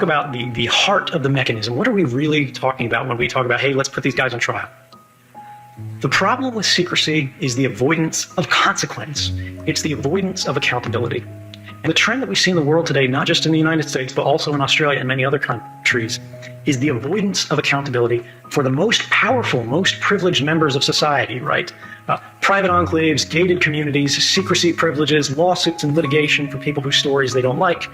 about the heart of the mechanism. What are we really talking about when we talk about, hey, let's put these guys on trial? The problem with secrecy is the avoidance of consequence. It's the avoidance of accountability. And the trend that we see in the world today, not just in the United States, but also in Australia and many other countries, is the avoidance of accountability for the most powerful, most privileged members of society, right? Private enclaves, gated communities, secrecy privileges, lawsuits and litigation for people whose stories they don't like.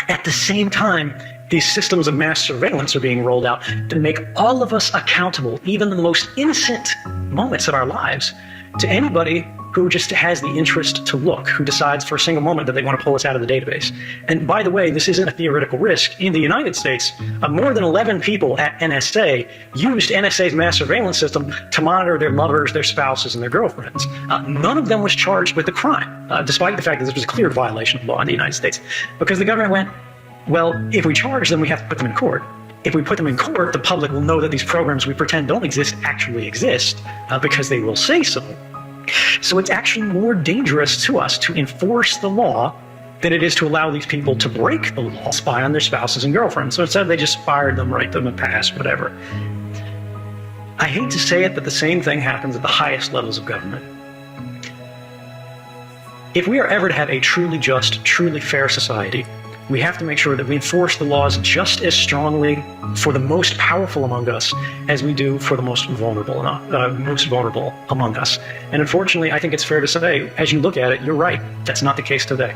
At the same time, these systems of mass surveillance are being rolled out to make all of us accountable, even in the most innocent moments of our lives, to anybody who just has the interest to look, who decides for a single moment that they want to pull us out of the database. And by the way, this isn't a theoretical risk. In the United States, more than 11 people at NSA used NSA's mass surveillance system to monitor their lovers, their spouses, and their girlfriends. None of them was charged with the crime, despite the fact that this was a clear violation of law in the United States, because the government went, well, if we charge them, we have to put them in court. If we put them in court, the public will know that these programs we pretend don't exist actually exist, because they will say so. So it's actually more dangerous to us to enforce the law than it is to allow these people to break the law, spy on their spouses and girlfriends. So instead they just fired them, write them a pass, whatever. I hate to say it, but the same thing happens at the highest levels of government. If we are ever to have a truly just, truly fair society, we have to make sure that we enforce the laws just as strongly for the most powerful among us as we do for the most vulnerable among us. And unfortunately, I think it's fair to say, as you look at it, you're right. That's not the case today.